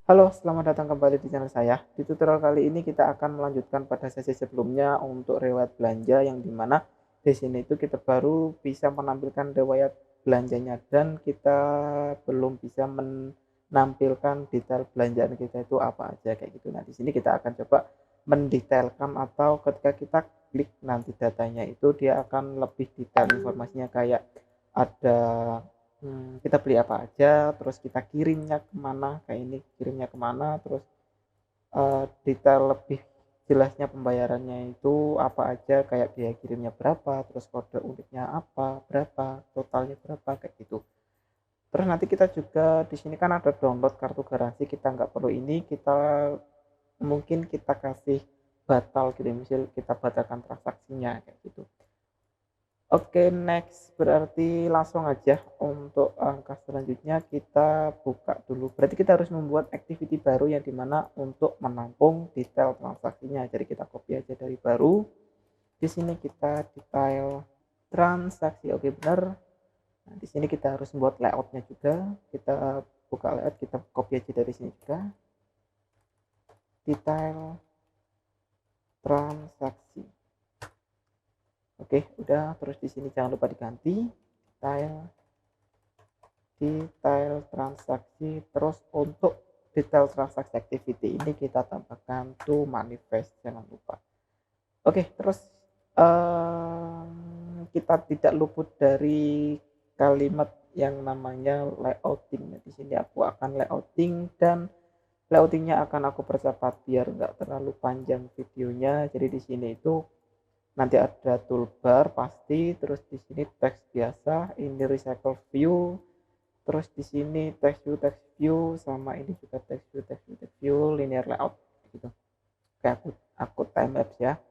Halo, selamat datang kembali di channel saya. Di tutorial kali ini kita akan melanjutkan pada sesi sebelumnya untuk riwayat belanja yang dimana di sini itu kita baru bisa menampilkan riwayat belanjanya dan kita belum bisa menampilkan detail belanjaan kita itu apa aja kayak gitu. Nah, di sini kita akan coba mendetailkan atau ketika kita klik nanti datanya itu dia akan lebih detail informasinya kayak ada kita beli apa aja, terus kita kirimnya kemana, kayak ini kirimnya kemana, terus detail lebih jelasnya pembayarannya itu apa aja, kayak biaya kirimnya berapa, terus kode uniknya apa, berapa, totalnya berapa, kayak gitu. Terus nanti kita juga di sini kan ada download kartu garansi, kita nggak perlu ini, kita mungkin kita kasih batal gitu, misal kita batalkan transaksinya kayak gitu. Oke, next berarti langsung aja untuk angka selanjutnya kita buka dulu. Berarti kita harus membuat activity baru yang dimana untuk menampung detail transaksinya. Jadi kita copy aja dari baru. Di sini kita detail transaksi. Oke, benar. Nah, di sini kita harus membuat layoutnya juga. Kita buka layout, kita copy aja dari sini juga. Detail transaksi. Oke, udah. Terus di sini jangan lupa diganti detail transaksi. Terus untuk detail transaksi activity ini kita tambahkan to manifest, jangan lupa. Oke, terus kita tidak luput dari kalimat yang namanya layouting. Di sini aku akan layouting dan layoutingnya akan aku percepat biar nggak terlalu panjang videonya. Jadi di sini itu nanti ada toolbar pasti, terus di sini teks biasa, ini recycle view, terus di sini text view sama ini juga text view linear layout gitu. Kayak aku time lapse ya.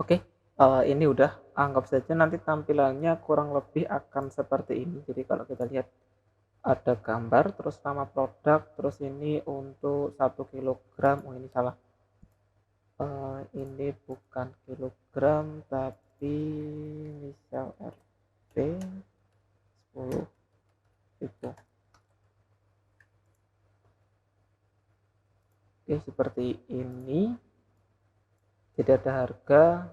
Oke, ini udah anggap saja nanti tampilannya kurang lebih akan seperti ini. Jadi kalau kita lihat ada gambar, terus nama produk, terus ini untuk 1 kilogram. Oh ini salah, ini bukan kilogram tapi misal RP 10 itu. Oke, seperti ini. Jadi ada harga,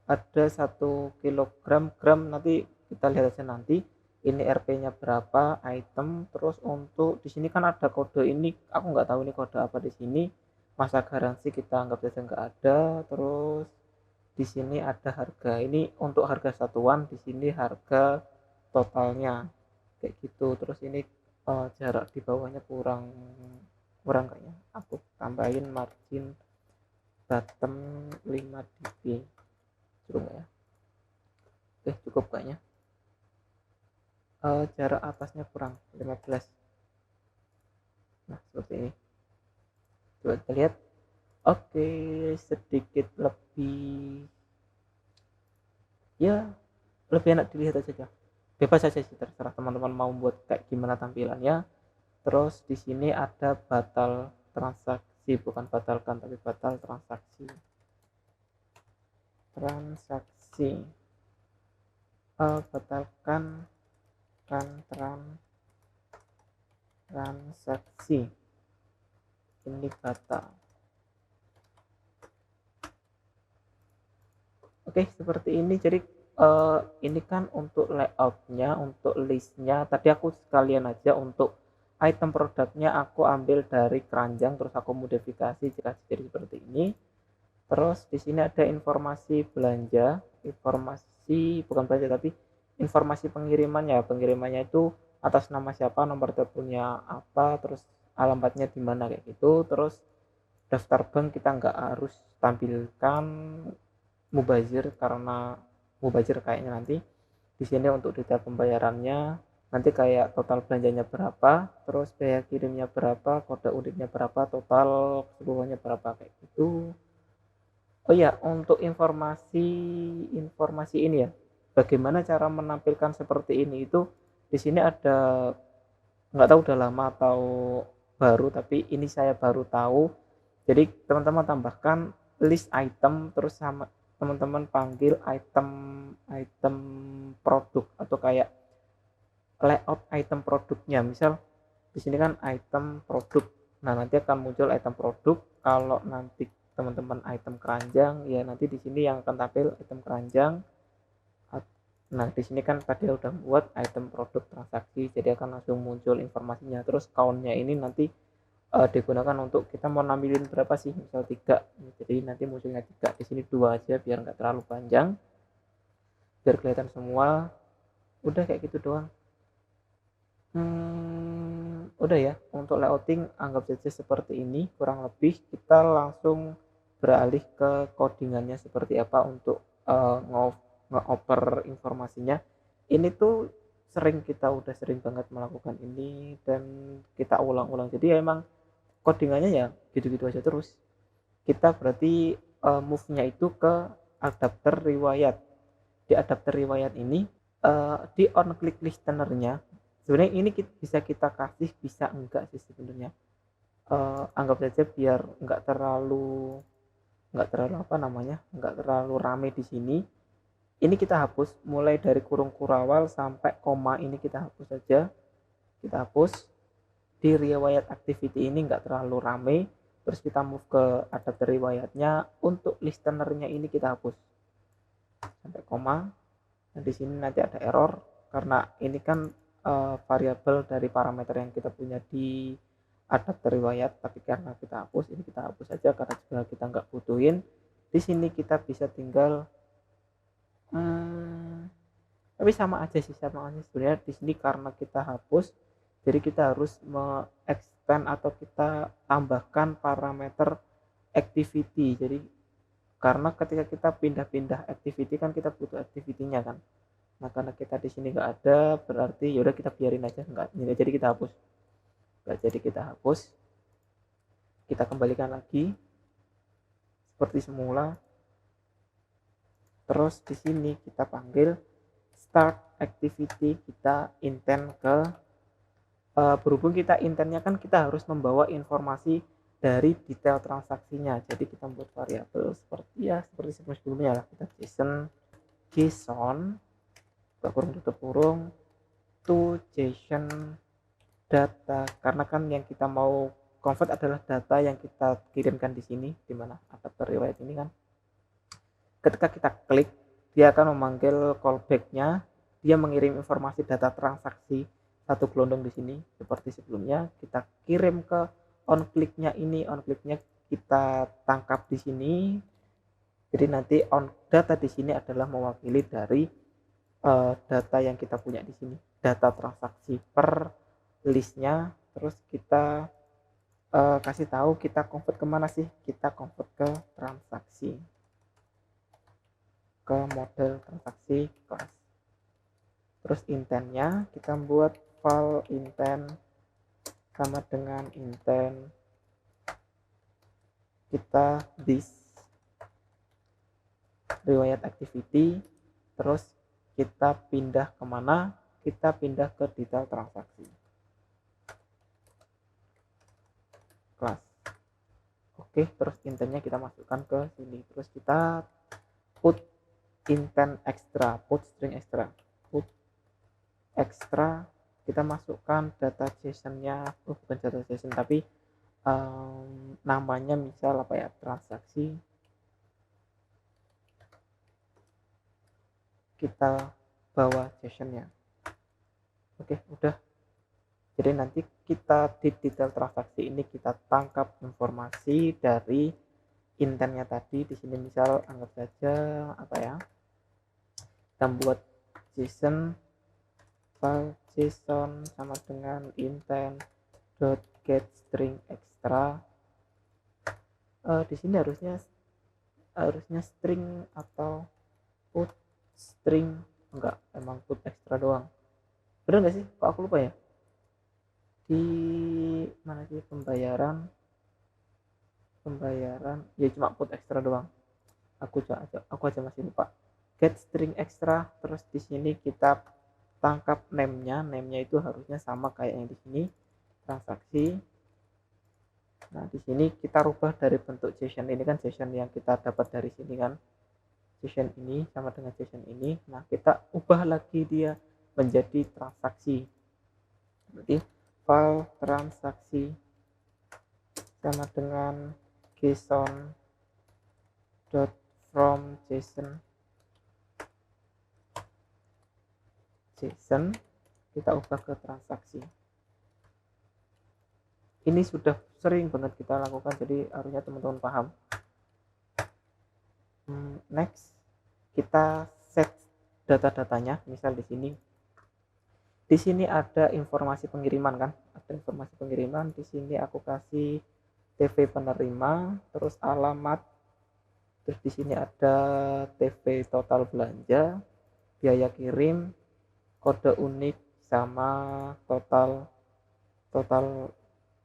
ada 1 kilogram, gram nanti kita lihat aja nanti ini RP-nya berapa, item, terus untuk di sini kan ada kode ini, aku nggak tahu ini kode apa di sini. Masa garansi kita anggap saja nggak ada. Terus di sini ada harga, ini untuk harga satuan, di sini harga totalnya kayak gitu. Terus ini jarak di bawahnya kurang kurang kayaknya, aku tambahin margin bottom 5 dp, cukup nggak ya? Oke, cukup kayaknya. Jarak atasnya kurang 15. Nah seperti ini, coba kita lihat. Oke, sedikit lebih, ya lebih enak dilihat aja. Bebas saja sih, terserah teman-teman mau buat kayak gimana tampilannya. Terus di sini ada batal transaksi, bukan batalkan tapi batal transaksi. Batalkan transaksi, ini batal. Oke, seperti ini. Jadi ini kan untuk layoutnya, untuk listnya. Tadi aku sekalian aja untuk item produknya aku ambil dari keranjang, terus aku modifikasi jika jadi seperti ini. Terus di sini ada informasi belanja, informasi bukan belanja tapi informasi pengirimannya. Pengirimannya itu atas nama siapa, nomor teleponnya apa, terus alamatnya di mana kayak gitu. Terus daftar bank kita nggak harus tampilkan mubazir, karena mubazir kayaknya nanti di sini untuk detail pembayarannya nanti kayak total belanjanya berapa, terus biaya kirimnya berapa, kode uniknya berapa, total keseluruhannya berapa kayak gitu. Oh ya, untuk informasi ini ya, bagaimana cara menampilkan seperti ini itu di sini ada, nggak tahu udah lama atau baru, tapi ini saya baru tahu. Jadi teman-teman tambahkan list item, terus sama teman-teman panggil item item produk atau kayak layout item produknya. Misal di sini kan item produk, nah nanti akan muncul item produk. Kalau nanti teman-teman item keranjang, ya nanti di sini yang akan tampil item keranjang. Nah di sini kan tadi udah buat item produk transaksi, jadi akan langsung muncul informasinya. Terus countnya ini nanti digunakan untuk kita mau nampilin berapa sih, misal 3, jadi nanti munculnya 3, di sini 2 aja biar nggak terlalu panjang, biar kelihatan semua. Udah kayak gitu doang. Udah ya, untuk layouting anggap saja seperti ini kurang lebih. Kita langsung beralih ke codingannya seperti apa untuk nge-oper informasinya. Ini tuh kita udah sering banget melakukan ini dan kita ulang-ulang, jadi emang codingannya ya gitu-gitu aja terus. Kita berarti move-nya itu ke adapter riwayat. Di adapter riwayat ini di on click listenernya, sebenarnya ini bisa kita kasih, bisa enggak sih sebenarnya. Anggap saja biar nggak terlalu apa namanya, nggak terlalu rame di sini. Ini kita hapus mulai dari kurung kurawal sampai koma, ini kita hapus saja, kita hapus. Di riwayat activity ini nggak terlalu rame. Terus kita move ke adapter riwayatnya, untuk listenernya ini kita hapus sampai koma. Nah di sini nanti ada error karena ini kan variabel dari parameter yang kita punya di adapter riwayat, tapi karena kita hapus, ini kita hapus saja karena juga kita nggak butuhin. Di sini kita bisa tinggal tapi sama aja sih, sama aja sebenarnya. Di sini karena kita hapus, jadi kita harus extend atau kita tambahkan parameter activity. Jadi karena ketika kita pindah-pindah activity kan kita butuh activity-nya kan. Nah karena kita di sini nggak ada, berarti yaudah kita biarin aja, nggak jadi kita hapus, nggak jadi kita hapus. Kita kembalikan lagi seperti semula. Terus di sini kita panggil start activity, kita intent ke berhubung kita intentnya kan kita harus membawa informasi dari detail transaksinya. Jadi kita buat variabel seperti sebelumnya lah, kita JSON kurung tutup kurung to JSON data, karena kan yang kita mau convert adalah data yang kita kirimkan di sini, di mana adapter riwayat ini kan. Ketika kita klik, dia akan memanggil callback-nya, dia mengirim informasi data transaksi satu gelondong di sini seperti sebelumnya. Kita kirim ke on click-nya ini, on click-nya kita tangkap di sini. Jadi nanti on data di sini adalah mewakili dari data yang kita punya di sini, data transaksi per listnya. Terus kita kasih tahu kita convert kemana sih, kita convert ke transaksi, ke model transaksi kelas. Terus intentnya kita buat file intent sama dengan intent kita this riwayat activity. Terus kita pindah kemana, kita pindah ke detail transaksi kelas. Oke, terus intentnya kita masukkan ke sini. Terus kita put intent extra, put string extra, put extra, kita masukkan data JSON-nya, bukan data JSON tapi namanya misal apa ya, transaksi, kita bawa JSON-nya. Oke, udah. Jadi nanti kita di detail transaksi ini kita tangkap informasi dari intentnya tadi. Di sini misal anggap saja apa ya, kita buat JSON file JSON sama dengan intent get string extra. Di sini harusnya string atau put string, enggak, emang put extra doang. Bener nggak sih? Kok aku lupa ya? Di mana sih pembayaran ya, cuma put extra doang. Aku aja masih lupa. Get string extra, terus di sini kita tangkap name-nya itu harusnya sama kayak yang di sini, transaksi. Nah, di sini kita rubah dari bentuk JSON ini kan, JSON yang kita dapat dari sini kan, JSON ini sama dengan JSON ini. Nah, kita ubah lagi dia menjadi transaksi. Berarti file transaksi sama dengan JSON from JSON kita ubah ke transaksi. Ini sudah sering banget kita lakukan, jadi harusnya teman-teman paham. Next, kita set data-datanya. Misal di sini ada informasi pengiriman kan, ada informasi pengiriman. Di sini aku kasih TV penerima, terus alamat, terus di sini ada TV total belanja, biaya kirim, kode unik sama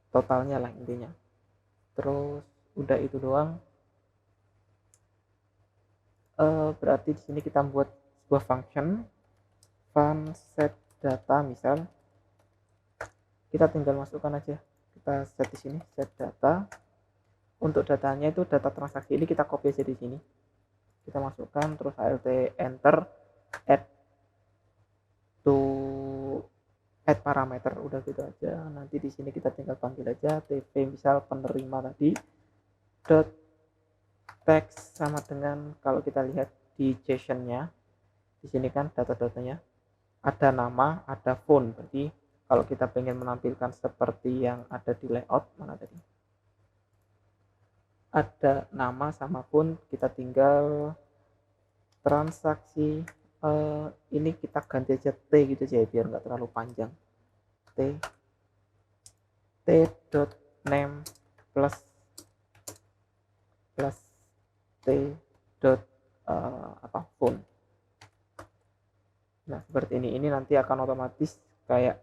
totalnya lah intinya. Terus udah itu doang. Berarti di sini kita buat sebuah function set data. Misal kita tinggal masukkan aja, kita set di sini set data. Untuk datanya itu data transaksi ini kita copy aja di sini, kita masukkan, terus alt enter, add parameter, udah gitu aja. Nanti di sini kita tinggal panggil aja TV misal penerima tadi dot text sama dengan, kalau kita lihat di JSON-nya di sini kan data-datanya ada nama, ada phone. Berarti kalau kita pengen menampilkan seperti yang ada di layout, mana tadi ada nama sama phone, kita tinggal transaksi ini kita ganti aja T gitu aja biar nggak terlalu panjang. T dot name plus T dot phone. Nah, seperti ini nanti akan otomatis kayak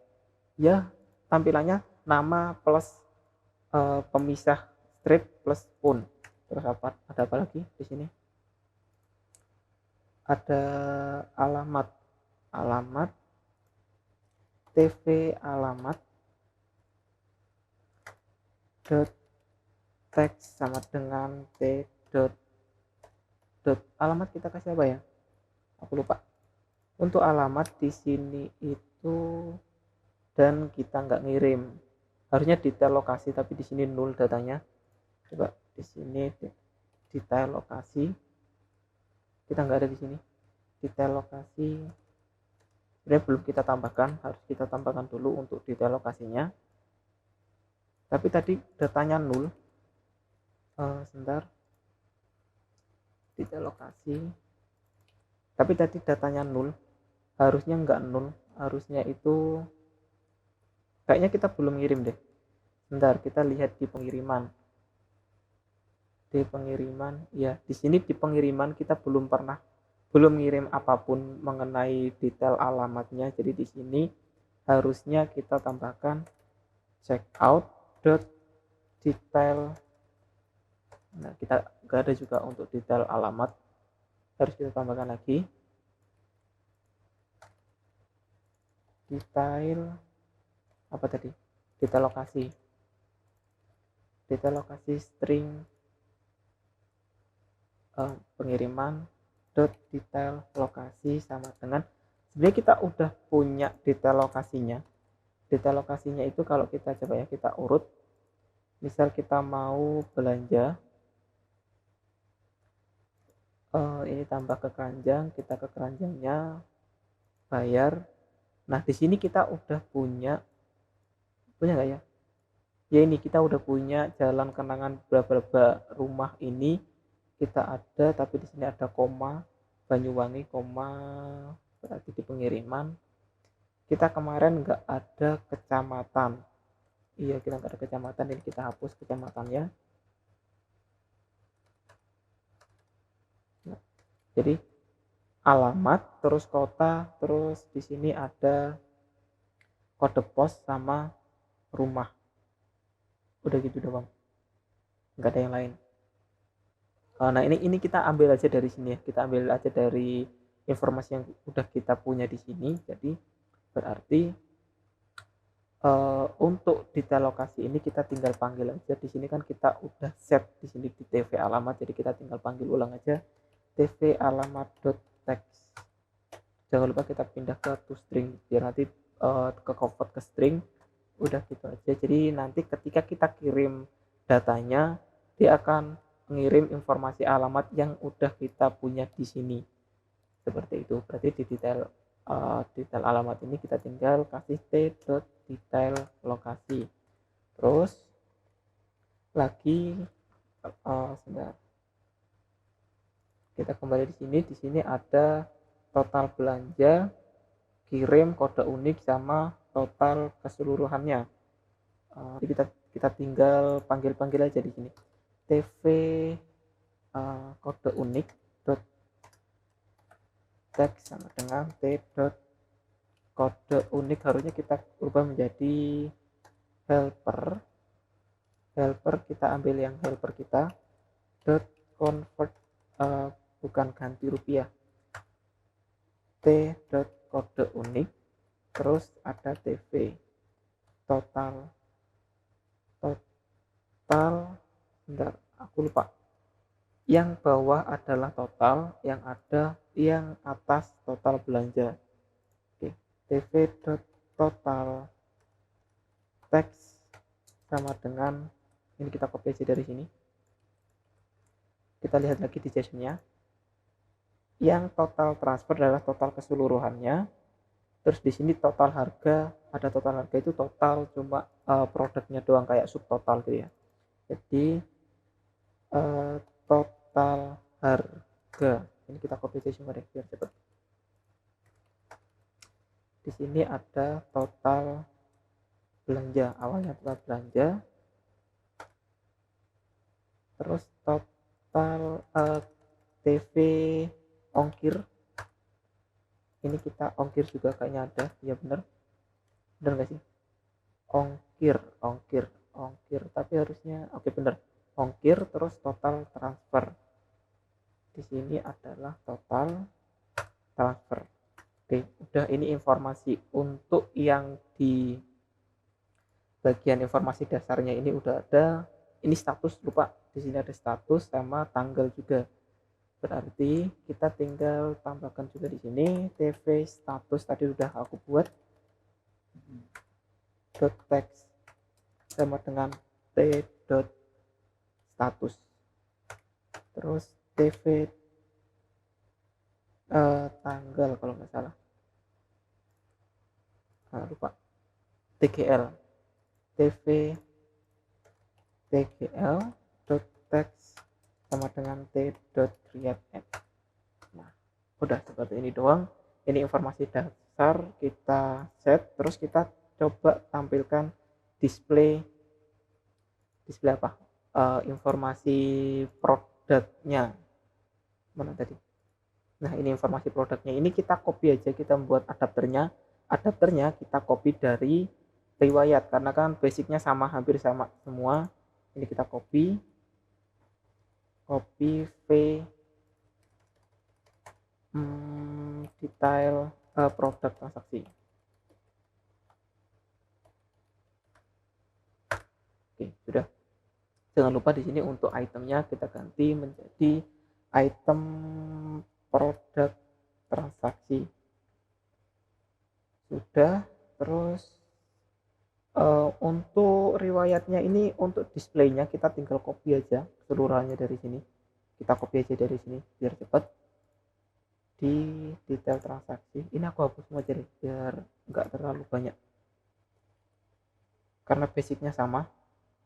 ya tampilannya nama plus pemisah strip plus phone. Terus ada apa lagi di sini? ada alamat TV alamat dot text sama dengan t dot alamat kita kasih apa ya, aku lupa. Untuk alamat di sini itu, dan kita nggak ngirim, harusnya detail lokasi, tapi di sini nol datanya. Coba di sini detail lokasi, kita nggak ada di sini detail lokasi. Sebenarnya belum kita tambahkan, harus kita tambahkan dulu untuk detail lokasinya. Tapi tadi datanya nol. Sebentar, detail lokasi, tapi tadi datanya nol, harusnya nggak nol, harusnya itu kayaknya kita belum ngirim deh. Sebentar, kita lihat di pengiriman. Ya di sini di pengiriman kita belum ngirim apapun mengenai detail alamatnya. Jadi di sini harusnya kita tambahkan checkout detail. Nah, kita nggak ada juga untuk detail alamat, harus kita tambahkan lagi detail apa tadi, detail lokasi string pengiriman dot detail lokasi sama dengan, sebenarnya kita udah punya detail lokasinya. Detail lokasinya itu kalau kita coba ya, kita urut, misal kita mau belanja, ini tambah ke keranjang, kita ke keranjangnya bayar. Nah di sini kita udah punya nggak ya, ya ini kita udah punya jalan kenangan berapa rumah ini kita ada, tapi di sini ada koma Banyuwangi, koma berarti di pengiriman kita kemarin nggak ada kecamatan. Iya, kita nggak ada kecamatan, ini kita hapus kecamatannya. Nah, jadi alamat terus kota, terus di sini ada kode pos sama rumah, udah gitu doang, nggak ada yang lain. Nah ini kita ambil aja dari sini ya, kita ambil aja dari informasi yang udah kita punya di sini. Jadi berarti untuk detail lokasi ini kita tinggal panggil aja. Di sini kan kita udah set di sini di TV alamat, jadi kita tinggal panggil ulang aja TV alamat.text. Jangan lupa kita pindah ke toString biar nanti ke convert ke string. Udah gitu aja. Jadi nanti ketika kita kirim datanya, dia akan mengirim informasi alamat yang udah kita punya di sini. Seperti itu. Berarti di detail alamat ini kita tinggal kasih t.detail lokasi. Terus lagi sebentar. Kita kembali di sini. Di sini ada total belanja, kirim, kode unik sama total keseluruhannya. Jadi kita tinggal panggil aja di sini. TV kode unik dot text sama dengan t dot kode unik, harusnya kita ubah menjadi helper. Kita ambil yang helper kita dot convert, bukan ganti rupiah, t dot kode unik, terus ada TV total, bentar, aku lupa, yang bawah adalah total, yang atas total belanja. Oke, TV total text sama dengan ini, kita copy aja dari sini. Kita lihat lagi di JSON-nya. Yang total transfer adalah total keseluruhannya. Terus di sini total harga, ada total harga itu total cuma produknya doang kayak subtotal gitu ya. Jadi total harga ini kita copy aja semua deh biar cepet. Di sini ada total belanja, awalnya total belanja, terus total TV ongkir, ini kita ongkir juga kayaknya ada, ya bener nggak sih, ongkir tapi harusnya oke bener, ongkir terus total transfer. Di sini adalah total transfer. Oke, udah, ini informasi untuk yang di bagian informasi dasarnya ini udah ada. Ini status, lupa, di sini ada status sama tanggal juga. Berarti kita tinggal tambahkan juga di sini TV status tadi udah aku buat, dot text sama dengan t dot status, terus TV tanggal kalau nggak salah, lupa, tgl TV tgl dot text sama dengan t dot create. Nah, udah seperti ini doang. Ini informasi dasar kita set, terus kita coba tampilkan display apa, informasi produknya mana tadi. Nah, ini informasi produknya, ini kita copy aja, kita membuat adapternya kita copy dari riwayat karena kan basicnya sama, hampir sama semua. Ini kita copy v detail produk transaksi. Oke, sudah. Jangan lupa di sini untuk itemnya kita ganti menjadi item produk transaksi. Sudah. Terus untuk riwayatnya ini, untuk displaynya kita tinggal copy aja keseluruhannya dari sini. Kita copy aja dari sini biar cepat. Di detail transaksi ini aku hapus semua jadi biar nggak terlalu banyak karena basicnya sama.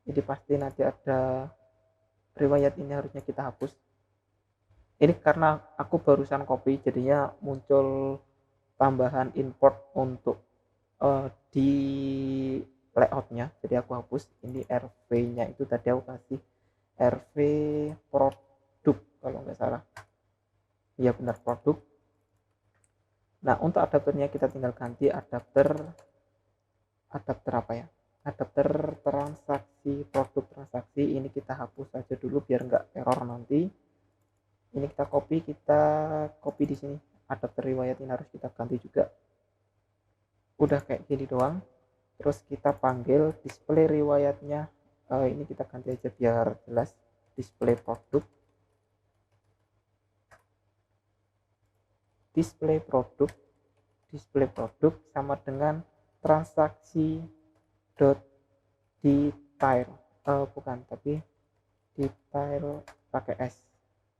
Jadi pasti nanti ada riwayat ini harusnya kita hapus. Ini karena aku barusan copy jadinya muncul tambahan import untuk di layoutnya, jadi aku hapus. Ini RV nya itu tadi aku kasih RV produk kalau nggak salah, ya benar, produk. Nah, untuk adapternya kita tinggal ganti adapter apa ya, adapter transaksi produk transaksi. Ini kita hapus saja dulu biar nggak error nanti. Ini kita copy di sini, adapter riwayat ini harus kita ganti juga. Udah kayak gini doang. Terus kita panggil display riwayatnya, ini kita ganti aja biar jelas, display produk, display produk sama dengan transaksi dot detail, bukan, tapi detail pakai S.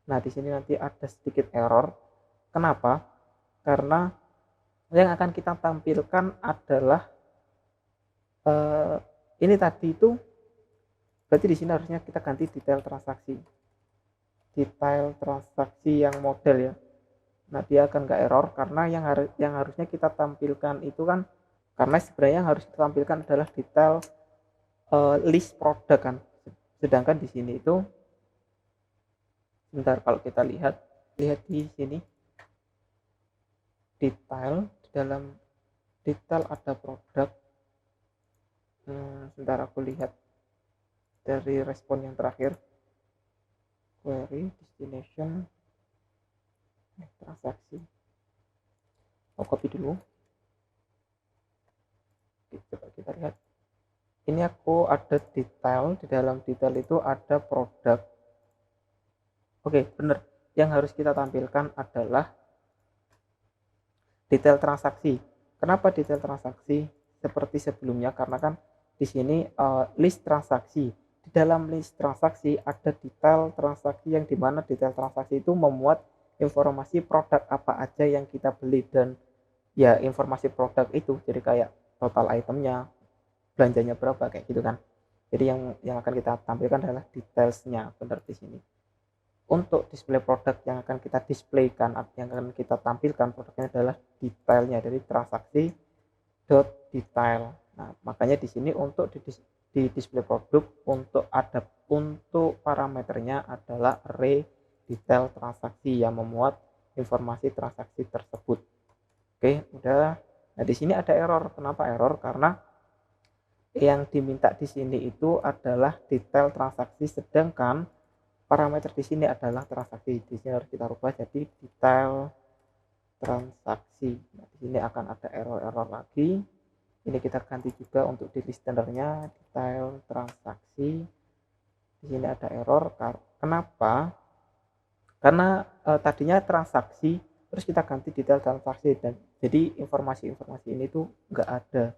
Nah, di sini nanti ada sedikit error. Kenapa? Karena yang akan kita tampilkan adalah ini tadi itu, berarti di sini harusnya kita ganti detail transaksi yang model ya. Nah, dia akan nggak error karena yang harusnya kita tampilkan itu kan, karena sebenarnya yang harus kita tampilkan adalah detail list produk kan. Sedangkan di sini itu, sebentar, kalau kita lihat di sini detail, di dalam detail ada produk. Sebentar, aku lihat dari respon yang terakhir, query destination transaksi. Copy dulu. Oke, coba kita lihat. Ini aku ada detail, di dalam detail itu ada produk. Oke, benar. Yang harus kita tampilkan adalah detail transaksi. Kenapa detail transaksi seperti sebelumnya? Karena kan di sini list transaksi. Di dalam list transaksi ada detail transaksi yang dimana detail transaksi itu memuat informasi produk apa aja yang kita beli, dan ya informasi produk itu jadi kayak total itemnya, belanjanya berapa, kayak gitu kan. Jadi yang akan kita tampilkan adalah detailsnya, benar di sini. Untuk display produk yang akan kita displaykan, yang akan kita tampilkan produknya adalah detailnya dari transaksi dot detail. Nah, makanya di sini untuk di display produk untuk parameternya adalah array detail transaksi yang memuat informasi transaksi tersebut. Oke, udah. Nah, di sini ada error. Kenapa error? Karena yang diminta di sini itu adalah detail transaksi, sedangkan parameter di sini adalah transaksi. Di sini harus kita rubah jadi detail transaksi. Nah, di sini akan ada error lagi. Ini kita ganti juga untuk di listenernya detail transaksi. Di sini ada error. Kenapa? Karena tadinya transaksi, terus kita ganti detail transaksi, dan jadi informasi-informasi ini tuh nggak ada.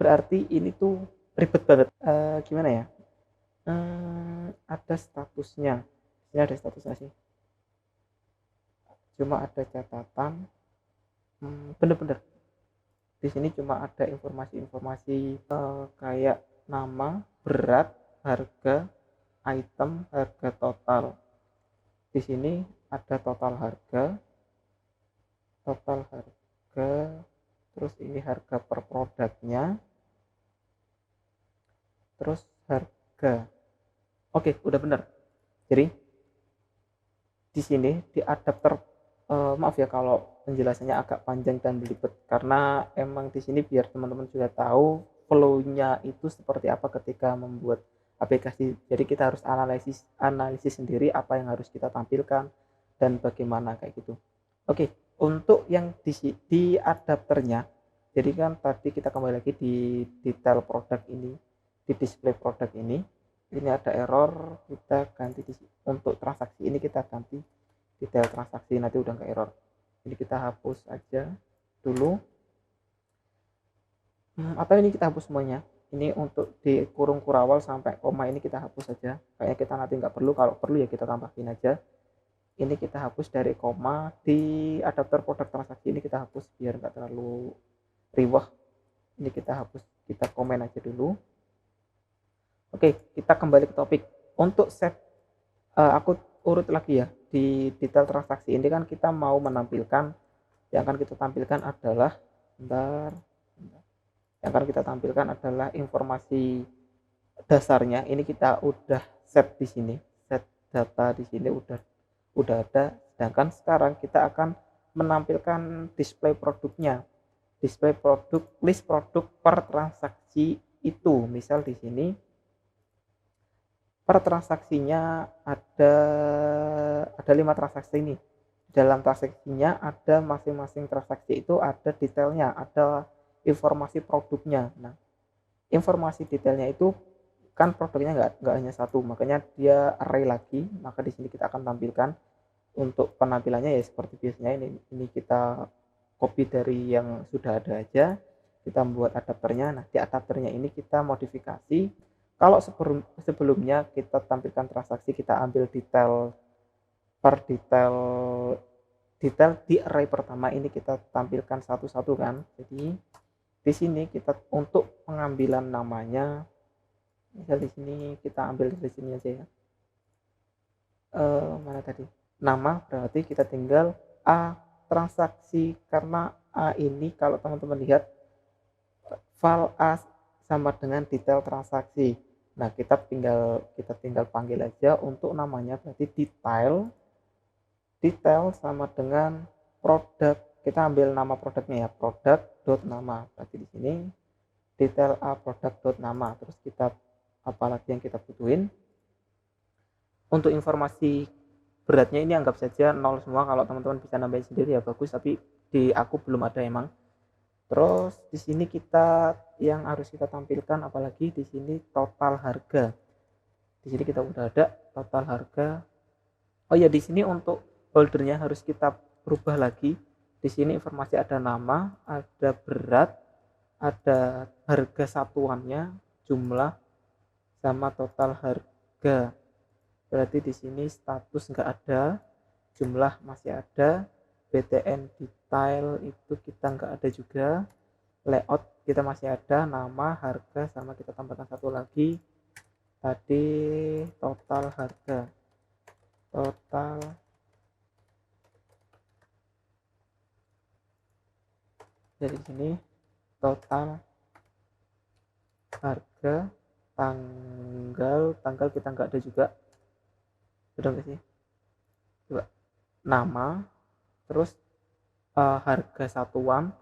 Berarti ini tuh ribet banget. Gimana ya? Ada statusnya. Ini ada statusnya sih. Cuma ada catatan. Bener-bener di sini cuma ada informasi-informasi kayak nama, berat, harga, item, harga total. Di sini ada total harga, terus ini harga per produknya, terus harga. Oke, udah bener. Jadi di sini di adapter, maaf ya kalau penjelasannya agak panjang dan belibet, karena emang di sini biar teman-teman juga tahu flow-nya itu seperti apa ketika membuat aplikasi. Jadi kita harus analisis sendiri apa yang harus kita tampilkan dan bagaimana kayak gitu. Oke, untuk yang di adapternya, jadi kan tadi kita kembali lagi di detail produk ini, di display produk ini ada error, kita ganti untuk transaksi ini kita ganti detail transaksi, nanti udah nggak error. Ini kita hapus aja dulu, atau ini kita hapus semuanya. Ini untuk di kurung kurawal sampai koma ini kita hapus saja, kayaknya kita nanti nggak perlu, kalau perlu ya kita tambahin aja. Ini kita hapus dari koma, di adapter produk transaksi ini kita hapus biar nggak terlalu riwah. Ini kita hapus, kita komen aja dulu. Oke, kita kembali ke topik. Untuk set, aku urut lagi ya, di detail transaksi ini kan kita mau menampilkan, yang akan kita tampilkan adalah yang akan kita tampilkan adalah informasi dasarnya. Ini kita udah set di sini, set data di sini udah ada. Sedangkan sekarang kita akan menampilkan display produknya, display produk, list produk per transaksi itu. Misal di sini per transaksinya ada 5 transaksi ini. Dalam transaksinya ada masing-masing transaksi itu ada detailnya, ada informasi produknya. Nah, informasi detailnya itu kan produknya nggak hanya satu, makanya dia array lagi. Maka di sini kita akan tampilkan. Untuk penampilannya ya seperti biasanya, ini kita copy dari yang sudah ada aja, kita membuat adapternya. Nah, di adapternya ini kita modifikasi. Kalau sebelumnya kita tampilkan transaksi, kita ambil detail per detail di array pertama, ini kita tampilkan satu-satu kan. Jadi di sini kita untuk pengambilan namanya, misal di sini kita ambil dari sini aja ya. Mana tadi? Nama, berarti kita tinggal A transaksi, karena A ini kalau teman-teman lihat file A sama dengan detail transaksi. Nah, kita tinggal panggil aja untuk namanya, berarti detail sama dengan produk. Kita ambil nama produknya ya, produk.nama. Berarti di sini detail A produk.nama. Terus kita apalagi yang kita butuhin. Untuk informasi beratnya ini anggap saja 0 semua. Kalau teman-teman bisa nambahin sendiri ya bagus, tapi di aku belum ada emang. Terus di sini kita yang harus kita tampilkan apalagi di sini total harga. Di sini kita udah ada total harga. Oh ya, di sini untuk holdernya harus kita rubah lagi. Di sini informasi ada nama, ada berat, ada harga satuannya, jumlah, sama total harga. Berarti di sini status nggak ada, jumlah masih ada, BTN detail itu kita nggak ada juga, layout kita masih ada, nama, harga, sama kita tambahkan satu lagi tadi total harga. Jadi sini total harga, tanggal kita nggak ada juga, sudah nggak sih? Coba nama, terus harga satuan,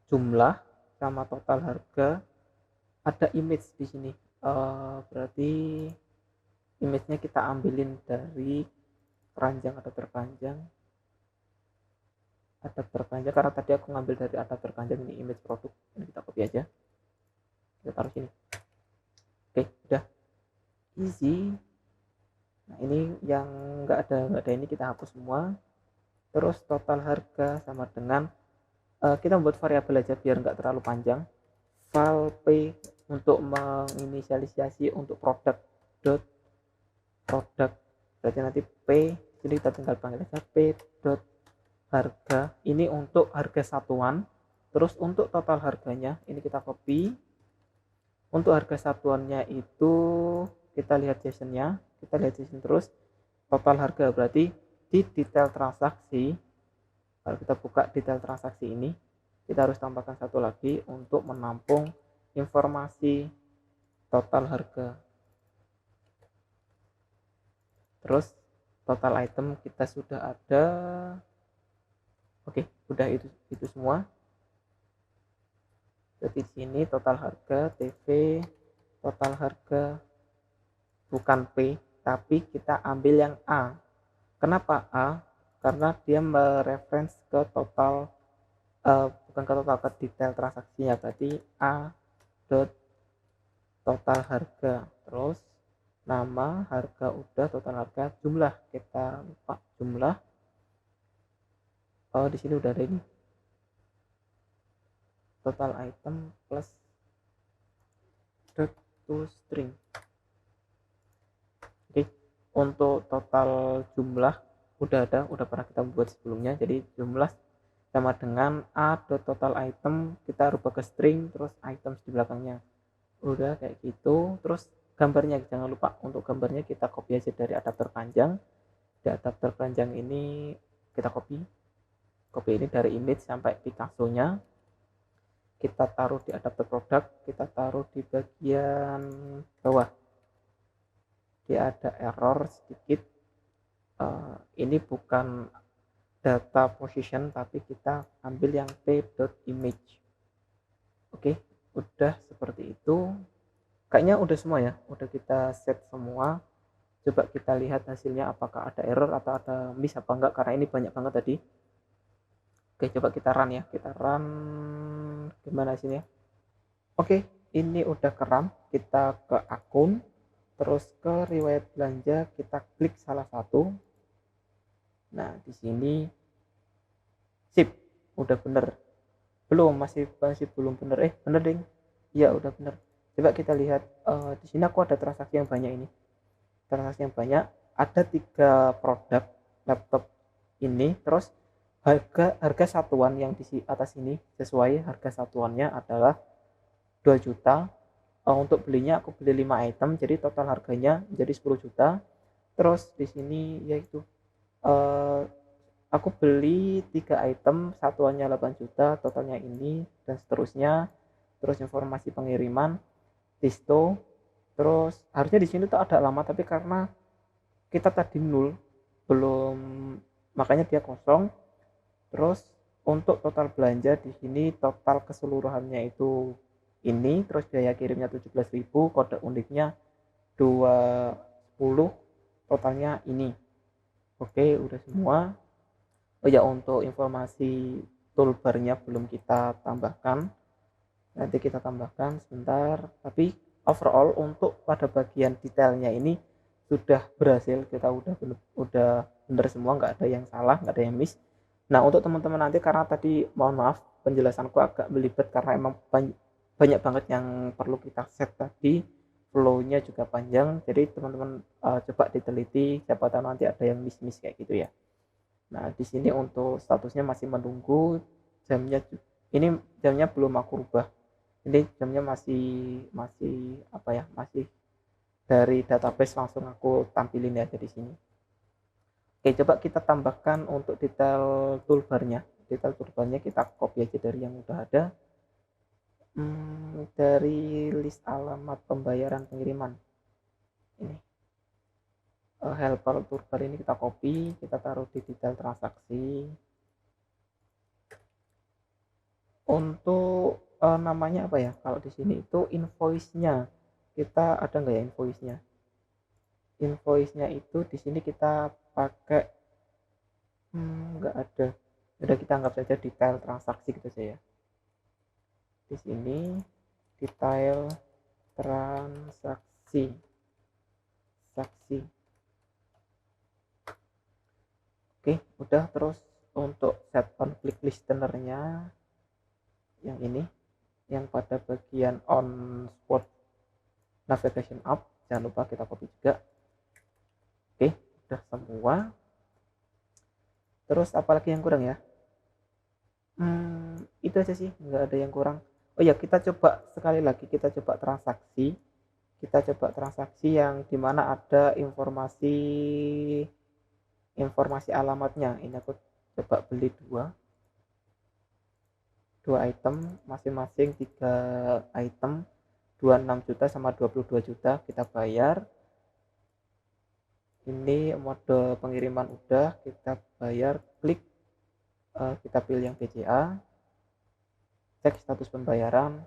jumlah, sama total harga. Ada image di sini, berarti image-nya kita ambilin dari keranjang atau terpanjang. adapter keranjang, karena tadi aku ngambil dari adapter keranjang. Ini image produk, ini kita copy aja, kita taruh sini. Oke, udah easy. Nah ini yang nggak ada ini kita hapus semua. Terus total harga sama dengan kita membuat variabel aja biar nggak terlalu panjang. File p untuk menginisialisasi untuk produk dot produk, berarti nanti p, jadi kita tinggal panggil aja p dot harga. Ini untuk harga satuan. Terus untuk total harganya ini kita copy. Untuk harga satuannya itu kita lihat JSON-nya, kita lihat JSON terus total harga, berarti di detail transaksi, kalau kita buka detail transaksi ini, kita harus tambahkan satu lagi untuk menampung informasi total harga. Terus total item kita sudah ada. Oke, udah itu semua. Jadi di sini total harga TV, total harga bukan P, tapi kita ambil yang A. Kenapa A? Karena dia mereference ke total, bukan ke total, ke detail transaksinya. Berarti A dot total harga. Terus nama, harga udah, total harga, jumlah kita lupa jumlah. Oh di sini udah ada ini. Total item plus dot to string. Oke, untuk total jumlah udah ada, udah pernah kita buat sebelumnya. Jadi jumlah sama dengan a dot total item, kita rubah ke string, terus items di belakangnya. Udah kayak gitu. Terus gambarnya jangan lupa, untuk gambarnya kita copy aja dari adapter panjang. Di adapter panjang ini kita copy ini dari image sampai Picasso-nya. Kita taruh di adapter produk, kita taruh di bagian bawah. Dia ada error sedikit. Ini bukan data position, tapi kita ambil yang p.image. Oke, udah seperti itu. Kayaknya udah semua ya, udah kita set semua. Coba kita lihat hasilnya, apakah ada error atau ada miss apa enggak, karena ini banyak banget tadi. Oke, coba kita run ya, kita run gimana hasilnya. Oke, ini udah ke run. Kita ke akun, terus ke riwayat belanja, kita klik salah satu. Nah di sini sip, udah bener. Belum, masih belum bener. Bener ding, ya udah bener. Coba kita lihat, di sini aku ada transaksi yang banyak. Ini transaksi yang banyak, ada 3 produk laptop ini. Terus harga satuan yang di atas ini sesuai, harga satuannya adalah 2 juta. Untuk belinya aku beli 5 item, jadi total harganya jadi 10 juta. Terus di sini yaitu aku beli 3 item, satuannya 8 juta, totalnya ini, dan seterusnya. Terus informasi pengiriman, Tisto. Terus harusnya di sini tuh ada alamat, tapi karena kita tadi nol, belum, makanya dia kosong. Terus untuk total belanja di sini, total keseluruhannya itu ini, terus biaya kirimnya 17.000, kode uniknya 20, totalnya ini. Oke, udah semua. Oh ya, untuk informasi toolbarnya belum kita tambahkan, nanti kita tambahkan sebentar. Tapi overall untuk pada bagian detailnya ini sudah berhasil, kita udah bener semua, nggak ada yang salah, nggak ada yang miss. Nah untuk teman-teman nanti, karena tadi mohon maaf penjelasanku agak belibet karena emang banyak banget yang perlu kita set tadi, flow-nya juga panjang. Jadi teman-teman coba diteliti, siapa tahu nanti ada yang miss kayak gitu ya. Nah di sini untuk statusnya masih menunggu, jamnya belum aku rubah. Ini jamnya masih apa ya, masih dari database langsung aku tampilin ya di sini. Oke, coba kita tambahkan untuk detail toolbarnya. Detail toolbarnya kita copy aja dari yang udah ada. Dari list alamat pembayaran pengiriman ini, helper toolbar ini kita copy, kita taruh di detail transaksi. Untuk namanya apa ya, kalau di sini itu invoice-nya, kita ada nggak ya invoice-nya? Invoice-nya itu di sini kita pakai nggak ada. Udah, kita anggap saja detail transaksi gitu saja. Di sini detail transaksi saksi. Oke, udah. Terus untuk set on click listenernya yang ini, yang pada bagian on spot navigation up, jangan lupa kita copy juga. Oke, udah semua. Terus apalagi yang kurang ya? Itu aja sih, nggak ada yang kurang. Oh ya, kita coba sekali lagi, kita coba transaksi. Kita coba transaksi yang dimana ada informasi alamatnya. Ini aku coba beli dua item, masing-masing 3 item, 26 juta sama 22 juta. Kita bayar. Ini mode pengiriman udah, kita bayar, klik, kita pilih yang BCA, cek status pembayaran,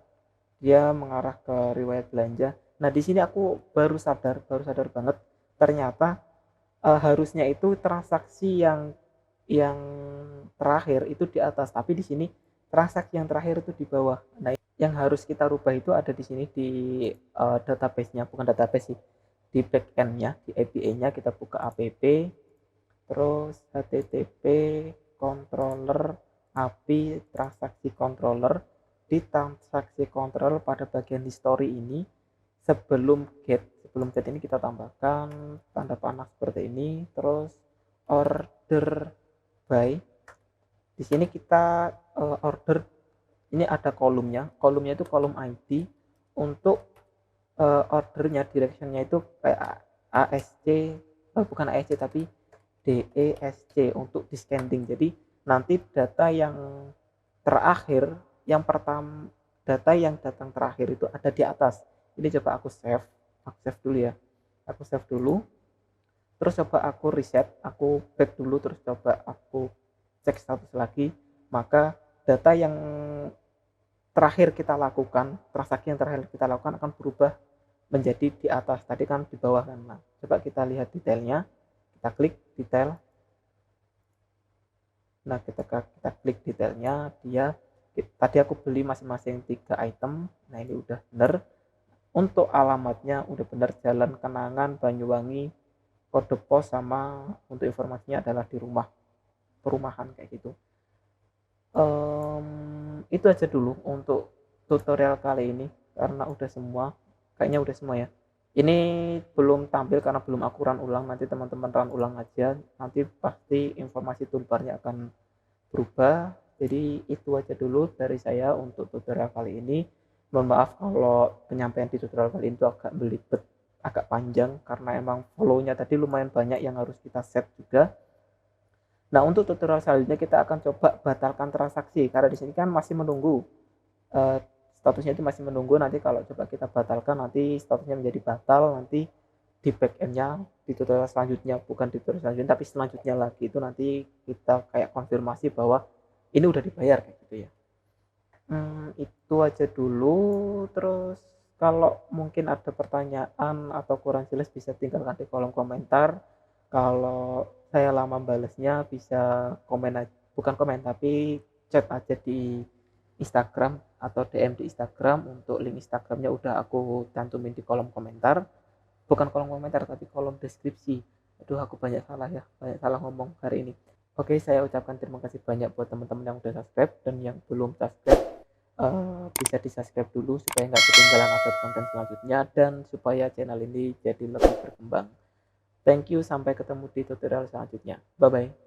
dia mengarah ke riwayat belanja. Nah, di sini aku baru sadar banget, ternyata harusnya itu transaksi yang terakhir itu di atas, tapi di sini transaksi yang terakhir itu di bawah. Nah, yang harus kita rubah itu ada di sini di database-nya, bukan database sih, di backend-nya, di API-nya. Kita buka app, terus http controller API transaksi controller. Di transaksi controller pada bagian history ini, sebelum get ini kita tambahkan tanda panah seperti ini, terus order by. Di sini kita order, ini ada kolomnya itu kolom ID. Untuk ordernya, directionnya itu kayak ASC, bukan ASC tapi DESC untuk discanding. Jadi nanti data yang terakhir, yang pertama, data yang datang terakhir itu ada di atas. Ini coba aku save dulu ya. Aku save dulu. Terus coba aku reset, aku back dulu, terus coba aku cek status lagi. Maka data yang terakhir kita lakukan, transaksi yang terakhir kita lakukan akan berubah menjadi di atas. Tadi kan di bawah kan. Nah, coba kita lihat detailnya. Kita klik detail. Nah, kita klik detailnya, dia tadi aku beli masing-masing 3 item. Nah, ini udah bener. Untuk alamatnya udah bener, Jalan Kenangan, Banyuwangi. Kode pos sama untuk informasinya adalah di perumahan kayak gitu. Itu aja dulu untuk tutorial kali ini, karena udah semua, kayaknya udah semua ya. Ini belum tampil karena belum aku run ulang, nanti teman-teman run ulang aja, nanti pasti informasi toolbarnya akan berubah. Jadi itu aja dulu dari saya untuk tutorial kali ini. Mohon maaf kalau penyampaian di tutorial kali ini itu agak belibet, agak panjang, karena emang follow-nya tadi lumayan banyak yang harus kita set juga. Nah, untuk tutorial selanjutnya kita akan coba batalkan transaksi, karena di sini kan masih menunggu, statusnya itu masih menunggu. Nanti kalau coba kita batalkan, nanti statusnya menjadi batal. Nanti di backendnya di tutorial selanjutnya, bukan di tutorial selanjutnya tapi selanjutnya lagi, itu nanti kita kayak konfirmasi bahwa ini udah dibayar kayak gitu ya. Itu aja dulu. Terus kalau mungkin ada pertanyaan atau kurang jelas bisa tinggalkan di kolom komentar. Kalau saya lama balesnya bisa komen aja, bukan komen tapi chat aja di Instagram atau DM di Instagram. Untuk link Instagramnya udah aku cantumin di kolom komentar, bukan kolom komentar tapi kolom deskripsi. Aduh, aku banyak salah ngomong hari ini. Oke, saya ucapkan terima kasih banyak buat teman-teman yang udah subscribe, dan yang belum subscribe bisa di subscribe dulu supaya nggak ketinggalan upload konten selanjutnya, dan supaya channel ini jadi lebih berkembang. Thank you, sampai ketemu di tutorial selanjutnya. Bye bye.